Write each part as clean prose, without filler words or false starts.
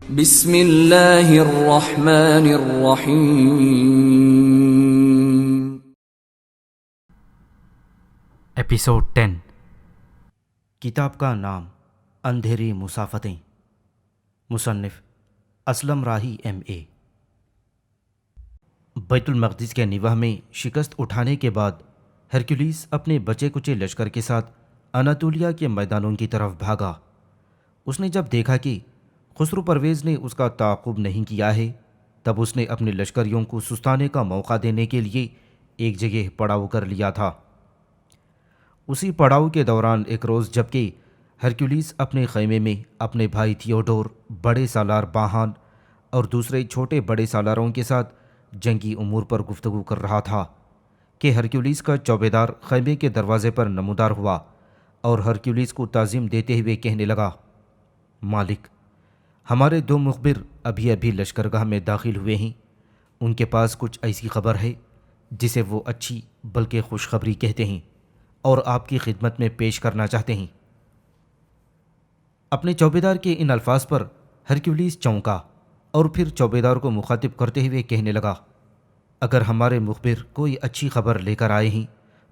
بسم اللہ الرحمن الرحیم۔ ایپیسوڈ 10۔ کتاب کا نام اندھیری مسافتیں، مصنف اسلم راہی MA۔ بیت المقدس کے نواح میں شکست اٹھانے کے بعد ہرکیولیس اپنے بچے کچے لشکر کے ساتھ اناطولیہ کے میدانوں کی طرف بھاگا۔ اس نے جب دیکھا کہ خسرو پرویز نے اس کا تعاقب نہیں کیا ہے، تب اس نے اپنے لشکریوں کو سستانے کا موقع دینے کے لیے ایک جگہ پڑاؤ کر لیا تھا۔ اسی پڑاؤ کے دوران ایک روز جبکہ ہرکیولیس اپنے خیمے میں اپنے بھائی تھیوڈور، بڑے سالار باہان اور دوسرے چھوٹے بڑے سالاروں کے ساتھ جنگی امور پر گفتگو کر رہا تھا کہ ہرکیولیس کا چوبیدار خیمے کے دروازے پر نمودار ہوا اور ہرکیولیس کو تعظیم دیتے ہوئے کہنے لگا، مالک، ہمارے 2 مخبر ابھی لشکرگاہ میں داخل ہوئے ہیں۔ ان کے پاس کچھ ایسی خبر ہے جسے وہ اچھی بلکہ خوشخبری کہتے ہیں اور آپ کی خدمت میں پیش کرنا چاہتے ہیں۔ اپنے چوبیدار کے ان الفاظ پر ہرکیولیس چونکا اور پھر چوبیدار کو مخاطب کرتے ہوئے کہنے لگا، اگر ہمارے مخبر کوئی اچھی خبر لے کر آئے ہیں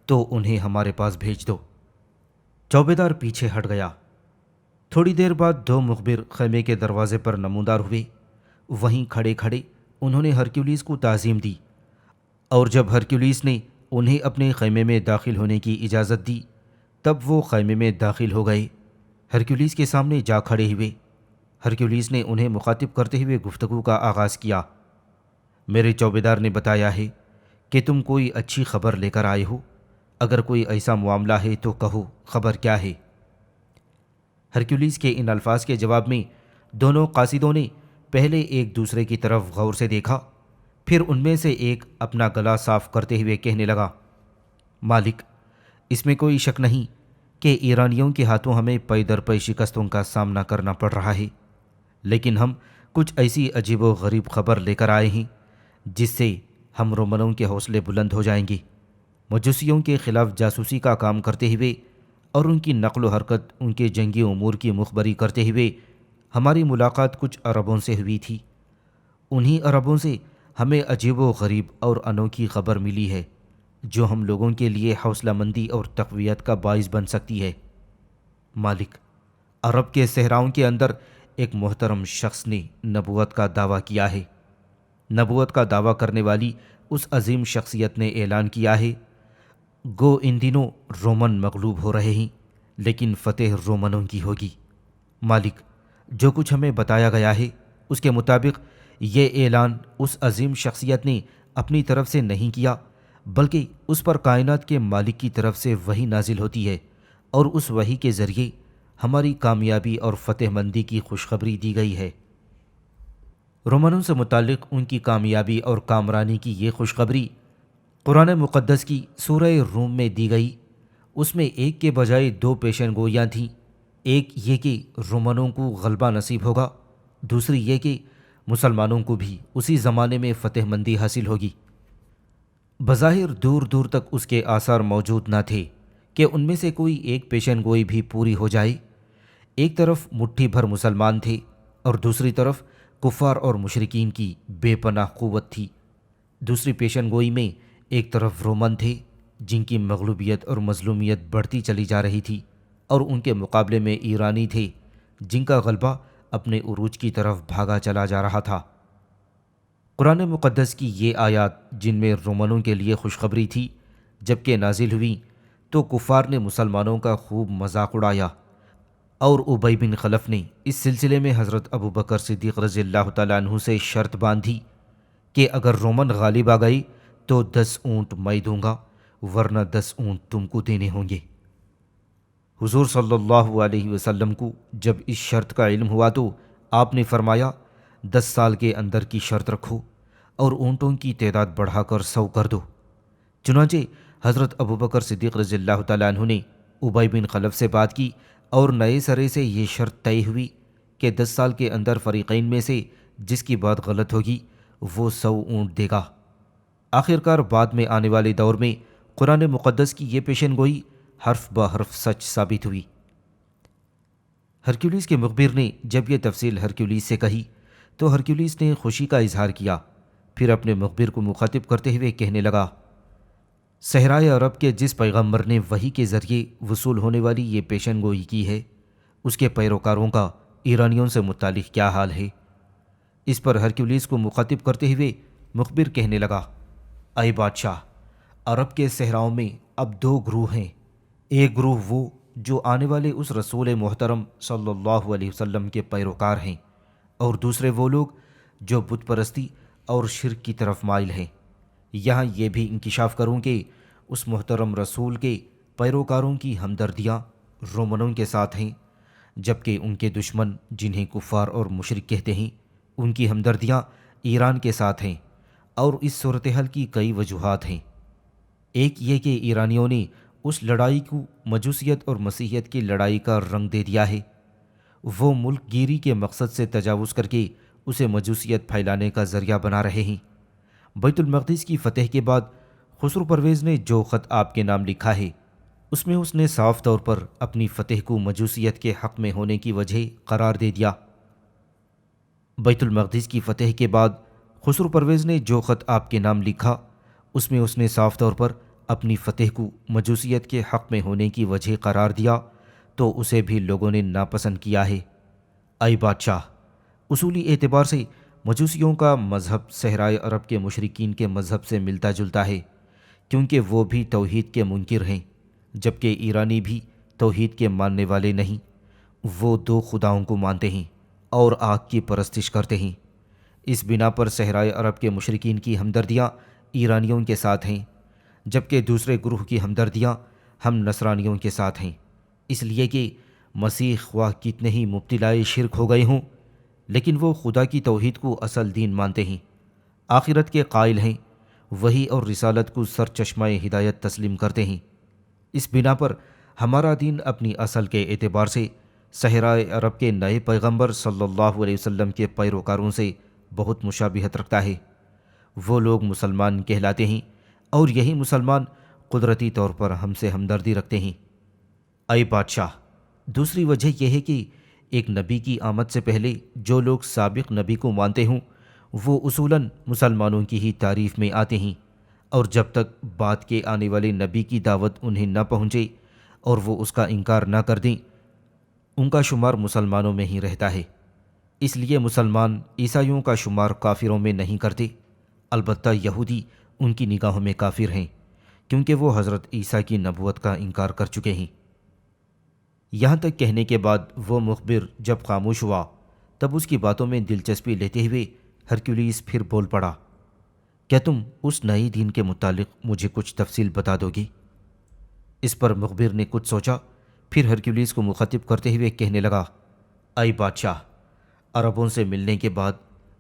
تو انہیں ہمارے پاس بھیج دو۔ چوبیدار پیچھے ہٹ گیا۔ تھوڑی دیر بعد 2 مخبر خیمے کے دروازے پر نمودار ہوئے۔ وہیں کھڑے کھڑے انہوں نے ہرکیولیس کو تعظیم دی، اور جب ہرکیولیس نے انہیں اپنے خیمے میں داخل ہونے کی اجازت دی تب وہ خیمے میں داخل ہو گئے، ہرکیولیس کے سامنے جا کھڑے ہوئے۔ ہرکیولیس نے انہیں مخاطب کرتے ہوئے گفتگو کا آغاز کیا، میرے چوبیدار نے بتایا ہے کہ تم کوئی اچھی خبر لے کر آئے ہو۔ اگر کوئی ایسا معاملہ ہے تو کہو، خبر کیا ہے؟ ہرکیولیس کے ان الفاظ کے جواب میں دونوں قاصدوں نے پہلے ایک دوسرے کی طرف غور سے دیکھا، پھر ان میں سے ایک اپنا گلا صاف کرتے ہوئے کہنے لگا، مالک، اس میں کوئی شک نہیں کہ ایرانیوں کے ہاتھوں ہمیں پے در پے شکستوں کا سامنا کرنا پڑ رہا ہے، لیکن ہم کچھ ایسی عجیب و غریب خبر لے کر آئے ہیں جس سے ہم رومنوں کے حوصلے بلند ہو جائیں گے۔ مجوسیوں کے خلاف جاسوسی کا کام کرتے ہوئے اور ان کی نقل و حرکت، ان کے جنگی امور کی مخبری کرتے ہوئے ہماری ملاقات کچھ عربوں سے ہوئی تھی۔ انہی عربوں سے ہمیں عجیب و غریب اور انوکھی خبر ملی ہے جو ہم لوگوں کے لیے حوصلہ مندی اور تقویت کا باعث بن سکتی ہے۔ مالک، عرب کے صحراؤں کے اندر ایک محترم شخص نے نبوت کا دعویٰ کیا ہے۔ نبوت کا دعویٰ کرنے والی اس عظیم شخصیت نے اعلان کیا ہے، گو ان دنوں رومن مغلوب ہو رہے ہیں، لیکن فتح رومنوں کی ہوگی۔ مالک، جو کچھ ہمیں بتایا گیا ہے اس کے مطابق یہ اعلان اس عظیم شخصیت نے اپنی طرف سے نہیں کیا، بلکہ اس پر کائنات کے مالک کی طرف سے وحی نازل ہوتی ہے، اور اس وحی کے ذریعے ہماری کامیابی اور فتح مندی کی خوشخبری دی گئی ہے۔ رومنوں سے متعلق ان کی کامیابی اور کامرانی کی یہ خوشخبری قرآن مقدس کی سورہ روم میں دی گئی۔ اس میں ایک کے بجائے 2 پیشن گوئیاں تھیں، ایک یہ کہ رومنوں کو غلبہ نصیب ہوگا، دوسری یہ کہ مسلمانوں کو بھی اسی زمانے میں فتح مندی حاصل ہوگی۔ بظاہر دور دور تک اس کے آثار موجود نہ تھے کہ ان میں سے کوئی ایک پیشن گوئی بھی پوری ہو جائے۔ ایک طرف مٹھی بھر مسلمان تھے اور دوسری طرف کفار اور مشرکین کی بے پناہ قوت تھی۔ دوسری پیشن گوئی میں ایک طرف رومن تھے جن کی مغلوبیت اور مظلومیت بڑھتی چلی جا رہی تھی، اور ان کے مقابلے میں ایرانی تھے جن کا غلبہ اپنے عروج کی طرف بھاگا چلا جا رہا تھا۔ قرآن مقدس کی یہ آیات جن میں رومنوں کے لیے خوشخبری تھی جبکہ نازل ہوئیں تو کفار نے مسلمانوں کا خوب مذاق اڑایا، اور ابی بن خلف نے اس سلسلے میں حضرت ابوبکر صدیق رضی اللہ تعالیٰ عنہ سے شرط باندھی کہ اگر رومن غالب آ گئی تو 10 اونٹ میں دوں گا، ورنہ 10 اونٹ تم کو دینے ہوں گے۔ حضور صلی اللہ علیہ وسلم کو جب اس شرط کا علم ہوا تو آپ نے فرمایا، 10 سال کے اندر کی شرط رکھو اور اونٹوں کی تعداد بڑھا کر 100 کر دو۔ چنانچہ حضرت ابوبکر صدیق رضی اللہ تعالیٰ عنہ نے ابی بن خلف سے بات کی اور نئے سرے سے یہ شرط طے ہوئی کہ 10 سال کے اندر فریقین میں سے جس کی بات غلط ہوگی وہ 100 اونٹ دے گا۔ آخرکار بعد میں آنے والے دور میں قرآن مقدس کی یہ پیشن گوئی حرف بہ حرف سچ ثابت ہوئی۔ ہرکیولیس کے مخبر نے جب یہ تفصیل ہرکیولیس سے کہی تو ہرکیولیس نے خوشی کا اظہار کیا، پھر اپنے مخبر کو مخاطب کرتے ہوئے کہنے لگا، صحرائے عرب کے جس پیغمبر نے وحی کے ذریعے وصول ہونے والی یہ پیشن گوئی کی ہے، اس کے پیروکاروں کا ایرانیوں سے متعلق کیا حال ہے؟ اس پر ہرکیولیس کو مخاطب کرتے ہوئے مخبر کہنے لگا، اے بادشاہ، عرب کے صحراؤں میں اب دو گروہ ہیں، ایک گروہ وہ جو آنے والے اس رسول محترم صلی اللہ علیہ وسلم کے پیروکار ہیں، اور دوسرے وہ لوگ جو بت پرستی اور شرک کی طرف مائل ہیں۔ یہاں یہ بھی انکشاف کروں کہ اس محترم رسول کے پیروکاروں کی ہمدردیاں رومنوں کے ساتھ ہیں، جبکہ ان کے دشمن جنہیں کفار اور مشرک کہتے ہیں، ان کی ہمدردیاں ایران کے ساتھ ہیں، اور اس صورتحال کی کئی وجوہات ہیں۔ ایک یہ کہ ایرانیوں نے اس لڑائی کو مجوسیت اور مسیحیت کی لڑائی کا رنگ دے دیا ہے، وہ ملک گیری کے مقصد سے تجاوز کر کے اسے مجوسیت پھیلانے کا ذریعہ بنا رہے ہیں۔ بیت المقدس کی فتح کے بعد خسرو پرویز نے جو خط آپ کے نام لکھا ہے، اس میں اس نے صاف طور پر اپنی فتح کو مجوسیت کے حق میں ہونے کی وجہ قرار دے دیا۔ بیت المقدس کی فتح کے بعد خسرو پرویز نے جو خط آپ کے نام لکھا، اس میں اس نے صاف طور پر اپنی فتح کو مجوسیت کے حق میں ہونے کی وجہ قرار دیا، تو اسے بھی لوگوں نے ناپسند کیا ہے۔ اے بادشاہ، اصولی اعتبار سے مجوسیوں کا مذہب صحرائے عرب کے مشرکین کے مذہب سے ملتا جلتا ہے، کیونکہ وہ بھی توحید کے منکر ہیں، جبکہ ایرانی بھی توحید کے ماننے والے نہیں۔ وہ دو خداؤں کو مانتے ہیں اور آگ کی پرستش کرتے ہیں۔ اس بنا پر صحرائے عرب کے مشرکین کی ہمدردیاں ایرانیوں کے ساتھ ہیں، جبکہ دوسرے گروہ کی ہمدردیاں ہم نصرانیوں کے ساتھ ہیں، اس لیے کہ مسیح خواہ کتنے ہی مبتلائے شرک ہو گئے ہوں، لیکن وہ خدا کی توحید کو اصل دین مانتے ہیں، آخرت کے قائل ہیں، وحی اور رسالت کو سر چشمہ ہدایت تسلیم کرتے ہیں۔ اس بنا پر ہمارا دین اپنی اصل کے اعتبار سے صحرائے عرب کے نئے پیغمبر صلی اللہ علیہ وسلم کے پیروکاروں سے بہت مشابہت رکھتا ہے۔ وہ لوگ مسلمان کہلاتے ہیں، اور یہی مسلمان قدرتی طور پر ہم سے ہمدردی رکھتے ہیں۔ اے بادشاہ، دوسری وجہ یہ ہے کہ ایک نبی کی آمد سے پہلے جو لوگ سابق نبی کو مانتے ہوں، وہ اصولاً مسلمانوں کی ہی تعریف میں آتے ہیں، اور جب تک بعد کے آنے والے نبی کی دعوت انہیں نہ پہنچے اور وہ اس کا انکار نہ کر دیں، ان کا شمار مسلمانوں میں ہی رہتا ہے۔ اس لیے مسلمان عیسائیوں کا شمار کافروں میں نہیں کرتے، البتہ یہودی ان کی نگاہوں میں کافر ہیں، کیونکہ وہ حضرت عیسیٰ کی نبوت کا انکار کر چکے ہیں۔ یہاں تک کہنے کے بعد وہ مخبر جب خاموش ہوا، تب اس کی باتوں میں دلچسپی لیتے ہوئے ہرکیولیس پھر بول پڑا، کیا تم اس نئے دین کے متعلق مجھے کچھ تفصیل بتا دو گی؟ اس پر مخبر نے کچھ سوچا، پھر ہرکیولیس کو مخاطب کرتے ہوئے کہنے لگا، اے بادشاہ، عربوں سے ملنے کے بعد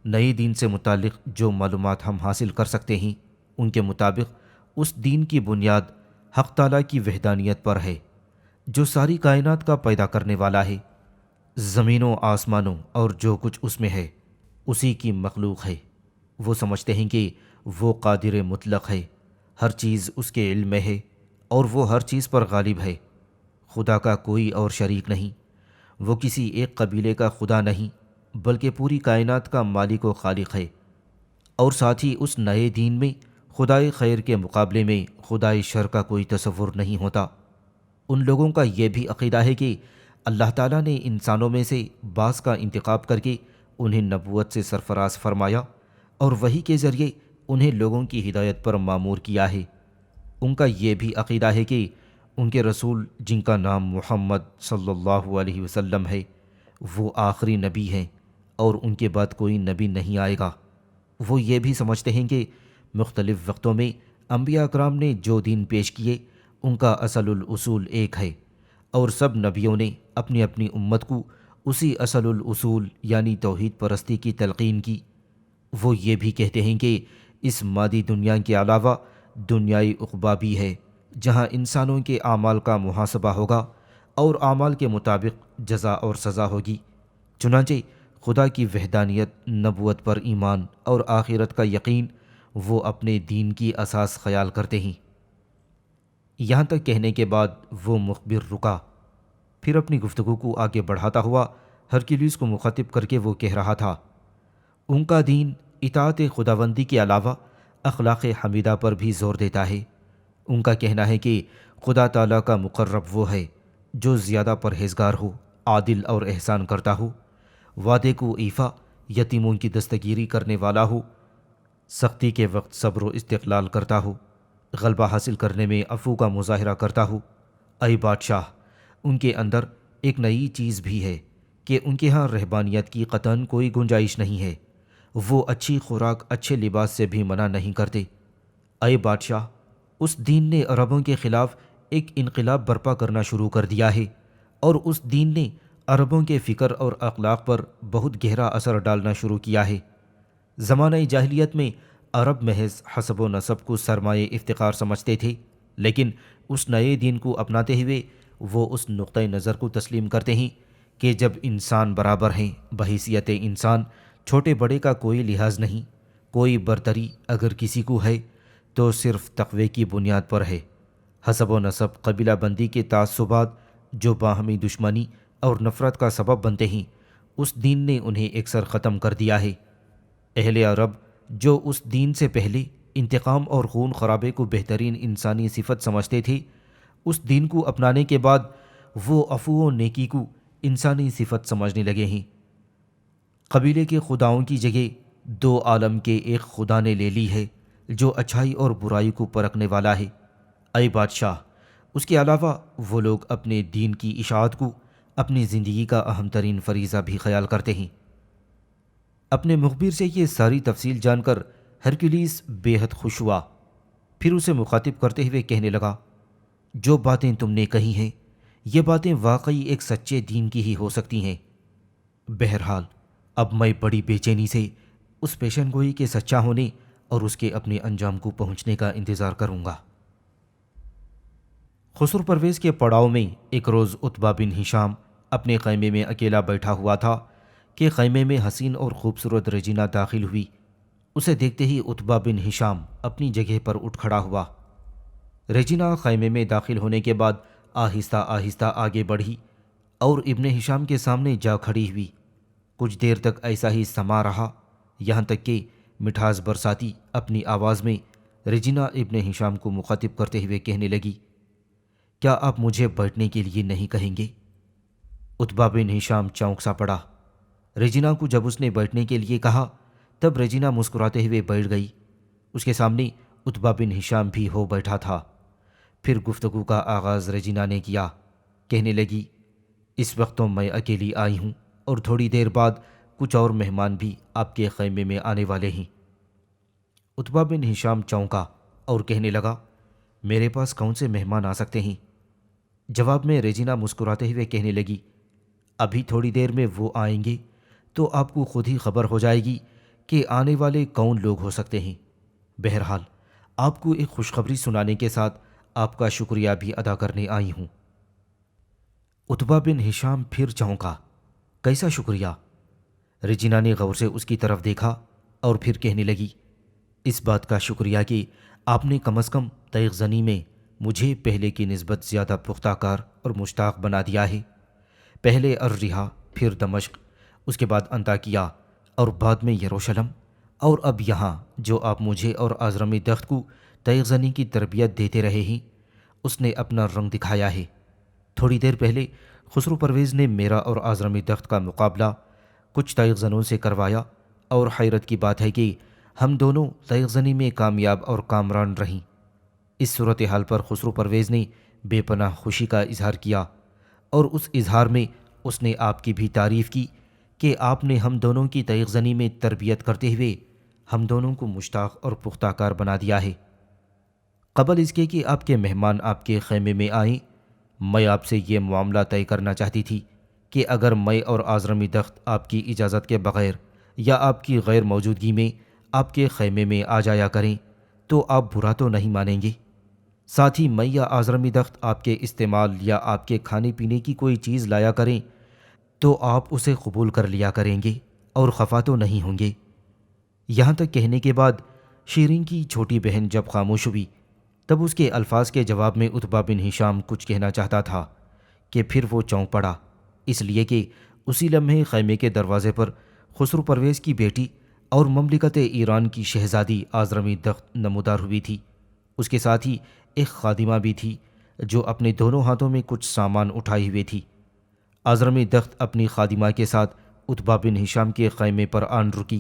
نئے دین سے متعلق جو معلومات ہم حاصل کر سکتے ہیں، ان کے مطابق اس دین کی بنیاد حق تعالیٰ کی وحدانیت پر ہے، جو ساری کائنات کا پیدا کرنے والا ہے۔ زمینوں آسمانوں اور جو کچھ اس میں ہے اسی کی مخلوق ہے۔ وہ سمجھتے ہیں کہ وہ قادر مطلق ہے، ہر چیز اس کے علم میں ہے، اور وہ ہر چیز پر غالب ہے۔ خدا کا کوئی اور شریک نہیں، وہ کسی ایک قبیلے کا خدا نہیں، بلکہ پوری کائنات کا مالک و خالق ہے۔ اور ساتھ ہی اس نئے دین میں خدائے خیر کے مقابلے میں خدائے شر کا کوئی تصور نہیں ہوتا۔ ان لوگوں کا یہ بھی عقیدہ ہے کہ اللہ تعالیٰ نے انسانوں میں سے بعض کا انتخاب کر کے انہیں نبوت سے سرفراز فرمایا، اور وحی کے ذریعے انہیں لوگوں کی ہدایت پر مامور کیا ہے۔ ان کا یہ بھی عقیدہ ہے کہ ان کے رسول، جن کا نام محمد صلی اللہ علیہ وسلم ہے، وہ آخری نبی ہیں، اور ان کے بعد کوئی نبی نہیں آئے گا۔ وہ یہ بھی سمجھتے ہیں کہ مختلف وقتوں میں انبیاء اکرام نے جو دین پیش کیے، ان کا اصل الاصول ایک ہے، اور سب نبیوں نے اپنی اپنی امت کو اسی اصل الاصول یعنی توحید پرستی کی تلقین کی۔ وہ یہ بھی کہتے ہیں کہ اس مادی دنیا کے علاوہ دنیائے عقبیٰ بھی ہے، جہاں انسانوں کے اعمال کا محاسبہ ہوگا اور اعمال کے مطابق جزا اور سزا ہوگی۔ چنانچہ خدا کی وحدانیت، نبوت پر ایمان اور آخرت کا یقین وہ اپنے دین کی اساس خیال کرتے ہیں۔ یہاں تک کہنے کے بعد وہ مخبر رکا، پھر اپنی گفتگو کو آگے بڑھاتا ہوا ہرکیولیس کو مخاطب کر کے وہ کہہ رہا تھا، ان کا دین اطاعت خداوندی کے علاوہ اخلاق حمیدہ پر بھی زور دیتا ہے۔ ان کا کہنا ہے کہ خدا تعالیٰ کا مقرب وہ ہے جو زیادہ پرہیزگار ہو، عادل اور احسان کرتا ہو، وعدے کو ایفا، یتیموں کی دستگیری کرنے والا ہو، سختی کے وقت صبر و استقلال کرتا ہو، غلبہ حاصل کرنے میں عفو کا مظاہرہ کرتا ہو۔ اے بادشاہ، ان کے اندر ایک نئی چیز بھی ہے کہ ان کے ہاں رہبانیت کی قطعاً کوئی گنجائش نہیں ہے۔ وہ اچھی خوراک، اچھے لباس سے بھی منع نہیں کرتے۔ اے بادشاہ، اس دین نے عربوں کے خلاف ایک انقلاب برپا کرنا شروع کر دیا ہے، اور اس دین نے عربوں کے فکر اور اخلاق پر بہت گہرا اثر ڈالنا شروع کیا ہے۔ زمانہ جاہلیت میں عرب محض حسب و نسب کو سرمایہ افتخار سمجھتے تھے، لیکن اس نئے دین کو اپناتے ہوئے وہ اس نقطۂ نظر کو تسلیم کرتے ہیں کہ جب انسان برابر ہیں بحیثیت انسان، چھوٹے بڑے کا کوئی لحاظ نہیں، کوئی برتری اگر کسی کو ہے تو صرف تقوی کی بنیاد پر ہے۔ حسب و نسب، قبیلہ بندی کے تعصبات جو باہمی دشمنی اور نفرت کا سبب بنتے ہیں، اس دین نے انہیں یکسر ختم کر دیا ہے۔ اہل عرب جو اس دین سے پہلے انتقام اور خون خرابے کو بہترین انسانی صفت سمجھتے تھے، اس دین کو اپنانے کے بعد وہ عفو و نیکی کو انسانی صفت سمجھنے لگے ہیں۔ قبیلے کے خداؤں کی جگہ دو عالم کے ایک خدا نے لے لی ہے جو اچھائی اور برائی کو پرکھنے والا ہے۔ اے بادشاہ، اس کے علاوہ وہ لوگ اپنے دین کی اشاعت کو اپنی زندگی کا اہم ترین فریضہ بھی خیال کرتے ہیں۔ اپنے مخبر سے یہ ساری تفصیل جان کر ہرکیلیس بے حد خوش ہوا، پھر اسے مخاطب کرتے ہوئے کہنے لگا، جو باتیں تم نے کہی ہیں یہ باتیں واقعی ایک سچے دین کی ہی ہو سکتی ہیں۔ بہرحال اب میں بڑی بے چینی سے اس پیشن گوئی کے سچا ہونے اور اس کے اپنے انجام کو پہنچنے کا انتظار کروں گا۔ خسرو پرویز کے پڑاؤ میں ایک روز عتبہ بن ہشام اپنے خیمے میں اکیلا بیٹھا ہوا تھا کہ خیمے میں حسین اور خوبصورت ریجینہ داخل ہوئی۔ اسے دیکھتے ہی عتبہ بن ہشام اپنی جگہ پر اٹھ کھڑا ہوا۔ ریجینہ خیمے میں داخل ہونے کے بعد آہستہ آہستہ آگے بڑھی اور ابن ہشام کے سامنے جا کھڑی ہوئی۔ کچھ دیر تک ایسا ہی سما رہا، یہاں تک کہ مٹھاس برساتی اپنی آواز میں ریجینہ ابن ہشام کو مخاطب کرتے ہوئے کہنے لگی، کیا آپ مجھے بیٹھنے کے لیے نہیں کہیں گے؟ عتبہ بن ہشام چونک سا پڑا۔ ریجینہ کو جب اس نے بیٹھنے کے لیے کہا تب ریجینہ مسکراتے ہوئے بیٹھ گئی۔ اس کے سامنے عتبہ بن ہشام بھی ہو بیٹھا تھا۔ پھر گفتگو کا آغاز ریجینہ نے کیا، کہنے لگی، اس وقت تو میں اکیلی آئی ہوں اور تھوڑی دیر بعد کچھ اور مہمان بھی آپ کے خیمے میں آنے والے ہیں۔ عتبہ بن ہشام چونکا اور کہنے لگا، میرے پاس کون سے مہمان آ سکتے ہیں؟ جواب میں ریجینہ مسکراتے ہوئے کہنے لگی، ابھی تھوڑی دیر میں وہ آئیں گے تو آپ کو خود ہی خبر ہو جائے گی کہ آنے والے کون لوگ ہو سکتے ہیں۔ بہرحال آپ کو ایک خوشخبری سنانے کے ساتھ آپ کا شکریہ بھی ادا کرنے آئی ہوں۔ عتبہ بن ہشام پھر چونکا، کیسا شکریہ؟ ریجینہ نے غور سے اس کی طرف دیکھا اور پھر کہنے لگی، اس بات کا شکریہ کہ آپ نے کم از کم تیغ زنی میں مجھے پہلے کی نسبت زیادہ پختہ کار اور مشتاق بنا دیا ہے۔ پہلے الرحا، پھر دمشق، اس کے بعد انطاکیہ اور بعد میں یروشلم، اور اب یہاں جو آپ مجھے اور آزرم دخت کو تیغ زنی کی تربیت دیتے رہے ہیں، اس نے اپنا رنگ دکھایا ہے۔ تھوڑی دیر پہلے خسرو پرویز نے میرا اور آزرم دخت کا مقابلہ کچھ تیغ زنوں سے کروایا، اور حیرت کی بات ہے کہ ہم دونوں تیغ زنی میں کامیاب اور کامران رہیں۔ اس صورتحال پر خسرو پرویز نے بے پناہ خوشی کا اظہار کیا، اور اس اظہار میں اس نے آپ کی بھی تعریف کی کہ آپ نے ہم دونوں کی تیغ زنی میں تربیت کرتے ہوئے ہم دونوں کو مشتاق اور پختہ کار بنا دیا ہے۔ قبل اس کے کہ آپ کے مہمان آپ کے خیمے میں آئیں، میں آپ سے یہ معاملہ طے کرنا چاہتی تھی کہ اگر میں اور آزرم دخت آپ کی اجازت کے بغیر یا آپ کی غیر موجودگی میں آپ کے خیمے میں آ جایا کریں تو آپ برا تو نہیں مانیں گے؟ ساتھ ہی میں یا آزرم دخت آپ کے استعمال یا آپ کے کھانے پینے کی کوئی چیز لایا کریں تو آپ اسے قبول کر لیا کریں گے اور خفا تو نہیں ہوں گے؟ یہاں تک کہنے کے بعد شیرین کی چھوٹی بہن جب خاموش ہوئی تب اس کے الفاظ کے جواب میں عتبہ بن ہشام کچھ کہنا چاہتا تھا کہ پھر وہ چونک پڑا، اس لیے کہ اسی لمحے خیمے کے دروازے پر خسرو پرویز کی بیٹی اور مملکت ایران کی شہزادی آزرمی دخت نمودار ہوئی تھی۔ اس کے ساتھ ہی ایک خادمہ بھی تھی جو اپنے دونوں ہاتھوں میں کچھ سامان اٹھائی ہوئی تھی۔ آزرمی دخت اپنی خادمہ کے ساتھ عتبہ بن ہشام کے خیمے پر آن رکی،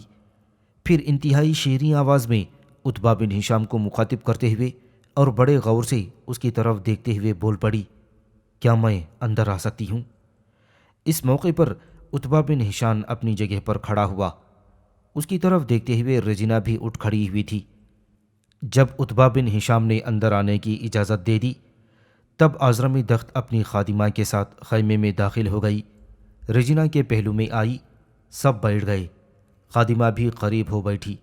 پھر انتہائی شیریں آواز میں عتبہ بن ہشام کو مخاطب کرتے ہوئے اور بڑے غور سے اس کی طرف دیکھتے ہوئے بول پڑی، کیا میں اندر آ سکتی ہوں؟ اس موقع پر عتبہ بن ہشام اپنی جگہ پر کھڑا ہوا۔ اس کی طرف دیکھتے ہوئے رجینہ بھی اٹھ کھڑی ہوئی تھی۔ جب عتبہ بن ہشام نے اندر آنے کی اجازت دے دی، تب آزرمی دخت اپنی خادمہ کے ساتھ خیمے میں داخل ہو گئی، رجینہ کے پہلو میں آئی، سب بیٹھ گئے، خادمہ بھی قریب ہو بیٹھی۔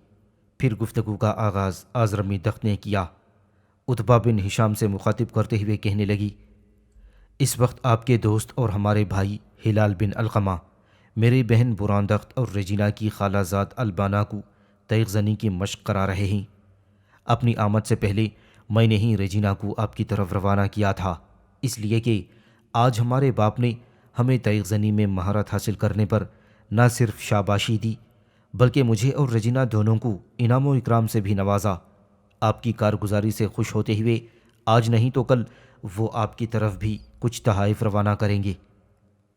پھر گفتگو کا آغاز آزرمی دخت نے کیا۔ عتبہ بن ہشام سے مخاطب کرتے ہوئے کہنے لگی، اس وقت آپ کے دوست اور ہمارے بھائی ہلال بن علقمہ میری بہن براندخت اور رجینہ کی خالہ زاد البانہ کو تیغ زنی کی مشق کرا رہے ہیں۔ اپنی آمد سے پہلے میں نے ہی رجینہ کو آپ کی طرف روانہ کیا تھا، اس لیے کہ آج ہمارے باپ نے ہمیں تیغ زنی میں مہارت حاصل کرنے پر نہ صرف شاباشی دی بلکہ مجھے اور رجینہ دونوں کو انعام و اکرام سے بھی نوازا۔ آپ کی کارگزاری سے خوش ہوتے ہوئے آج نہیں تو کل وہ آپ کی طرف بھی کچھ تحائف روانہ کریں گے،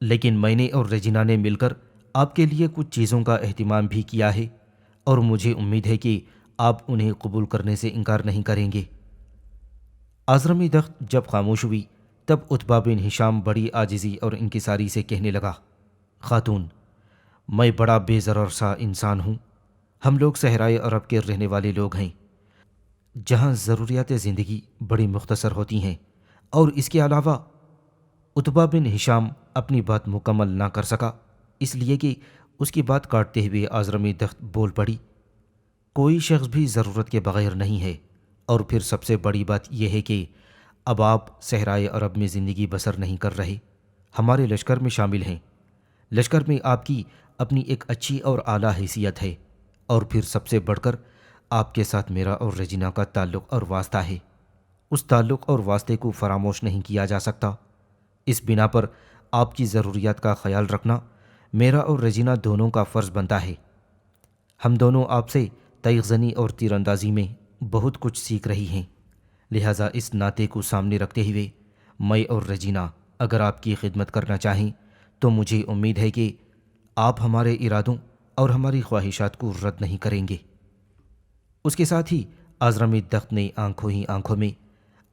لیکن میں نے اور رجینہ نے مل کر آپ کے لیے کچھ چیزوں کا اہتمام بھی کیا ہے اور مجھے امید ہے کہ آپ انہیں قبول کرنے سے انکار نہیں کریں گے۔ آزرمی دخت جب خاموش ہوئی تب عتبہ بن ہشام بڑی عاجزی اور انکساری سے کہنے لگا، خاتون، میں بڑا بے ضرر سا انسان ہوں۔ ہم لوگ صحرائے عرب کے رہنے والے لوگ ہیں، جہاں ضروریات زندگی بڑی مختصر ہوتی ہیں، اور اس کے علاوہ عتبہ بن ہشام اپنی بات مکمل نہ کر سکا، اس لیے کہ اس کی بات کاٹتے ہوئے آزرمی دخت بول پڑی، کوئی شخص بھی ضرورت کے بغیر نہیں ہے، اور پھر سب سے بڑی بات یہ ہے کہ اب آپ صحرائے عرب میں زندگی بسر نہیں کر رہے، ہمارے لشکر میں شامل ہیں۔ لشکر میں آپ کی اپنی ایک اچھی اور اعلیٰ حیثیت ہے، اور پھر سب سے بڑھ کر آپ کے ساتھ میرا اور رجینہ کا تعلق اور واسطہ ہے۔ اس تعلق اور واسطے کو فراموش نہیں کیا جا سکتا۔ اس بنا پر آپ کی ضروریات کا خیال رکھنا میرا اور رجینہ دونوں کا فرض بنتا ہے۔ ہم دونوں آپ سے تیغ زنی اور تیر اندازی میں بہت کچھ سیکھ رہی ہیں، لہٰذا اس ناطے کو سامنے رکھتے ہوئے میں اور رجینہ اگر آپ کی خدمت کرنا چاہیں تو مجھے امید ہے کہ آپ ہمارے ارادوں اور ہماری خواہشات کو رد نہیں کریں گے۔ اس کے ساتھ ہی آزرمی دخت نے آنکھوں ہی آنکھوں میں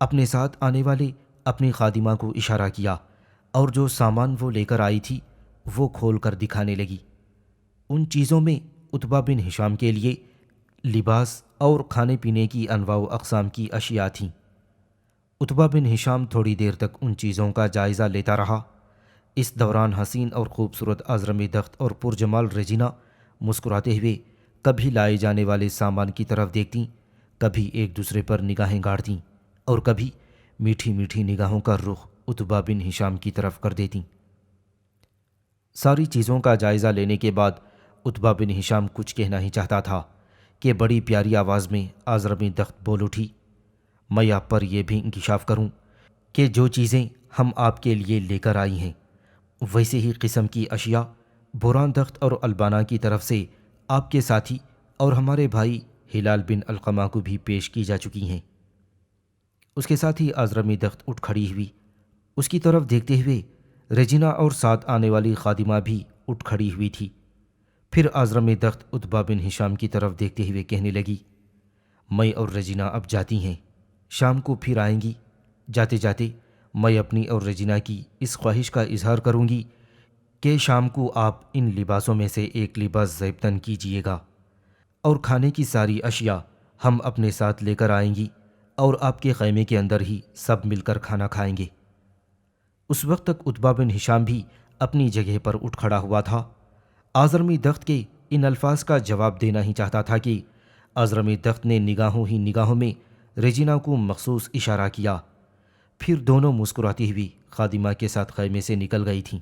اپنے ساتھ آنے والے اپنی خادمہ کو اشارہ کیا اور جو سامان وہ لے کر آئی تھی وہ کھول کر دکھانے لگی۔ ان چیزوں میں عتبہ بن ہشام کے لیے لباس اور کھانے پینے کی انواع و اقسام کی اشیاء تھیں۔ عتبہ بن ہشام تھوڑی دیر تک ان چیزوں کا جائزہ لیتا رہا۔ اس دوران حسین اور خوبصورت آزرمی دخت اور پرجمال رجینہ مسکراتے ہوئے کبھی لائے جانے والے سامان کی طرف دیکھتیں، کبھی ایک دوسرے پر نگاہیں گاڑتیں اور کبھی میٹھی میٹھی نگاہوں کا رخ عتبہ بن ہشام کی طرف کر دیتیں۔ ساری چیزوں کا جائزہ لینے کے بعد عتبہ بن ہشام کچھ کہنا ہی چاہتا تھا کہ بڑی پیاری آواز میں آزرمی دخت بول اٹھی، میں آپ پر یہ بھی انکشاف کروں کہ جو چیزیں ہم آپ کے لیے لے کر آئی ہیں ویسے ہی قسم کی اشیاء بران دخت اور البانہ کی طرف سے آپ کے ساتھی اور ہمارے بھائی ہلال بن علقمہ کو بھی پیش کی جا چکی ہیں۔ اس کے ساتھ ہی آزرمی دخت اٹھ کھڑی ہوئی، اس کی طرف دیکھتے ہوئے رجینہ اور ساتھ آنے والی خادمہ بھی اٹھ کھڑی ہوئی تھی۔ پھر آزرمی دخت عتبہ بن ہشام کی طرف دیکھتے ہوئے کہنے لگی، میں اور رجینہ اب جاتی ہیں، شام کو پھر آئیں گی۔ جاتے جاتے میں اپنی اور رجینہ کی اس خواہش کا اظہار کروں گی کہ شام کو آپ ان لباسوں میں سے ایک لباس زیبتن کیجیے گا، اور کھانے کی ساری اشیاء ہم اپنے ساتھ لے کر آئیں گی اور آپ کے خیمے کے اندر ہی سب مل کر کھانا کھائیں گے۔ اس وقت تک عتبہ بن ہشام بھی اپنی جگہ پر اٹھ کھڑا ہوا تھا۔ آزرمی دخت کے ان الفاظ کا جواب دینا ہی چاہتا تھا کہ آزرمی دخت نے نگاہوں ہی نگاہوں میں رجینہ کو مخصوص اشارہ کیا، پھر دونوں مسکراتی ہوئی خادمہ کے ساتھ خیمے سے نکل گئی تھیں۔